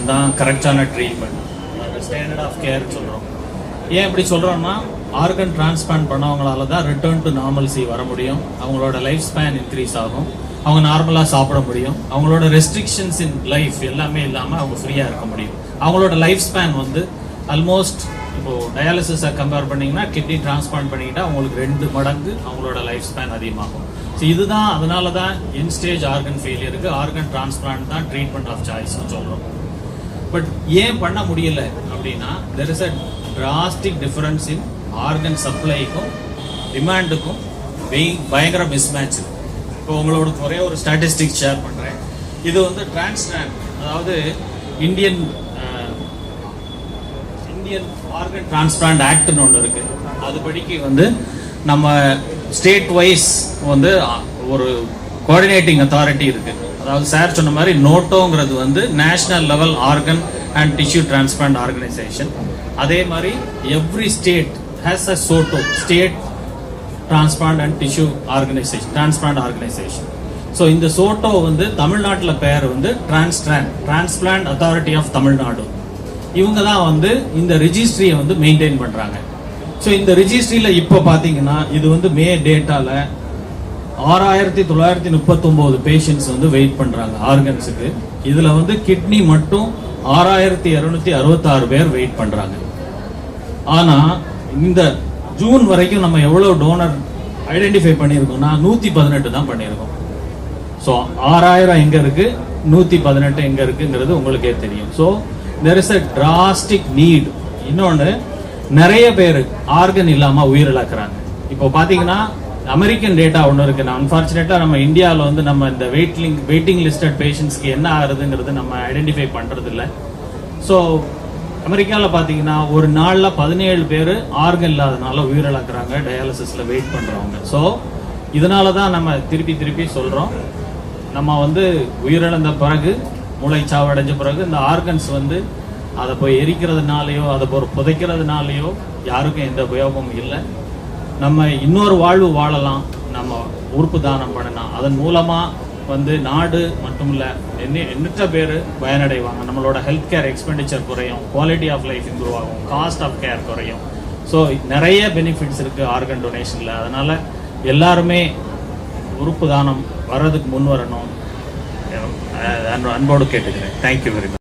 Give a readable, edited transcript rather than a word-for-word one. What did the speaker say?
தான் கரெக்டான treatment, standard of care சொல்கிறோம். ஏன் இப்படி சொல்கிறோம்னா, ஆர்கன் டிரான்ஸ்பிளான்ட் பண்ணவங்களால தான் ரிட்டர்ன் டு நார்மல்சி வர முடியும். அவங்களோட லைஃப் ஸ்பேன் இன்க்ரீஸ் ஆகும், அவங்க நார்மலாக சாப்பிட முடியும், அவங்களோட ரெஸ்ட்ரிக்ஷன்ஸ் இன் லைஃப் எல்லாமே இல்லாமல் அவங்க ஃப்ரீயாக இருக்க முடியும். அவங்களோட லைஃப் ஸ்பேன் வந்து ஆல்மோஸ்ட் இப்போது டயாலிசிஸை கம்பேர் பண்ணிங்கன்னா கிட்னி டிரான்ஸ்பிளான்ட் பண்ணிக்கிட்டால் அவங்களுக்கு 2 மடங்கு அவங்களோட லைஃப் ஸ்பேன் அதிகமாகும். ஸோ இதுதான், அதனால தான் இன் ஸ்டேஜ் ஆர்கன் ஃபெயிலியருக்கு ஆர்கன் டிரான்ஸ்பிளான்ட் தான் ட்ரீட்மெண்ட் ஆஃப் சாய்ஸ்னு சொல்கிறோம். பட் ஏன் பண்ண முடியல அப்படின்னா, there is a drastic difference in organ சப்ளைக்கும் டிமாண்டுக்கும் பயங்கர மிஸ்மேட்ச். இப்போ உங்களோட ஒரே ஒரு ஸ்டாட்டிஸ்டிக்ஸ் ஷேர் பண்ணுறேன். இது வந்து டிரான்ஸ்பிளான்ட், அதாவது இந்தியன் ஆர்கன் டிரான்ஸ்பிளான்ட் ஆக்ட்னு ஒன்று இருக்குது. அதுபடிக்கு வந்து நம்ம ஸ்டேட் வைஸ் வந்து ஒரு கோஆர்டினேட்டிங் அத்தாரிட்டி இருக்குது. அதாவது சார் சொன்ன மாதிரி நோட்டோங்கிறது வந்து national level organ and tissue transplant organisation. அதே மாதிரி every state has a SOTTO, state transplant and tissue transplant organisation. So இந்த சோட்டோ வந்து தமிழ்நாட்டில் பேர் வந்து டிரான்ஸ்பிளான்ட் அத்தாரிட்டி ஆஃப் தமிழ்நாடு. இவங்க தான் வந்து இந்த ரிஜிஸ்ட்ரியை வந்து மெயின்டைன் பண்ணுறாங்க. ஸோ இந்த ரிஜிஸ்ட்ரியில் இப்போ பார்த்தீங்கன்னா, இது வந்து மே டேட்டாவில் 6939 பேஷண்ட்ஸ் வந்து வெயிட் பண்ணுறாங்க ஆர்கன்ஸுக்கு. இதில் வந்து கிட்னி மட்டும் 6266 பேர் வெயிட் பண்ணுறாங்க. ஆனால் இந்த ஜூன் வரைக்கும் நம்ம எவ்வளோ டோனர் ஐடென்டிஃபை பண்ணியிருக்கோம்னா 118 தான் பண்ணியிருக்கோம். ஸோ 6000 எங்கே இருக்குது, 118 எங்கே இருக்குங்கிறது உங்களுக்கே தெரியும். So there is a drastic need. இன்னொன்று, நிறைய பேர் ஆர்கன் இல்லாமல் உயிரிழக்கிறாங்க. இப்போ பார்த்தீங்கன்னா அமெரிக்கன் டேட்டா ஒன்று இருக்கு. அன்ஃபார்ச்சுனேட்டாக நம்ம இந்தியாவில் வந்து நம்ம இந்த வெயிட்டிங் லிஸ்டட் பேஷண்ட்ஸ்க்கு என்ன ஆகுதுங்கிறது நம்ம ஐடென்டிஃபை பண்ணுறது இல்லை. ஸோ அமெரிக்காவில் பார்த்தீங்கன்னா ஒரு நாளில் 17 பேர் ஆர்கன் இல்லாதனால உயிரிழக்கிறாங்க, டயாலிசிஸில் வெயிட் பண்ணுறவங்க. ஸோ இதனால தான் நம்ம திருப்பி சொல்கிறோம், நம்ம வந்து உயிரிழந்த பிறகு, மூளை சாவடைஞ்ச பிறகு இந்த ஆர்கன்ஸ் வந்து அதை போய் எரிக்கிறதுனாலையோ அதை போய் புதைக்கிறதுனாலையோ யாருக்கும் எந்த உபயோகமும் இல்லை. நம்ம இன்னொரு வாழ்வு வாழலாம், நம்ம உறுப்பு தானம் பண்ணலாம். அதன் மூலமாக வந்து நாடு மட்டும் இல்லை, எண்ணற்ற பேர் பயனடைவாங்க. நம்மளோட ஹெல்த் கேர் எக்ஸ்பெண்டிச்சர் குறையும், குவாலிட்டி ஆஃப் லைஃப் இம்ப்ரூவ் ஆகும், காஸ்ட் ஆஃப் கேர் குறையும். ஸோ நிறைய பெனிஃபிட்ஸ் இருக்குது ஆர்கன் டொனேஷனில். அதனால் எல்லாருமே உறுப்பு தானம் வர்றதுக்கு முன் வரணும் அன்போடு கேட்டுக்கிறேன். Thank you very much.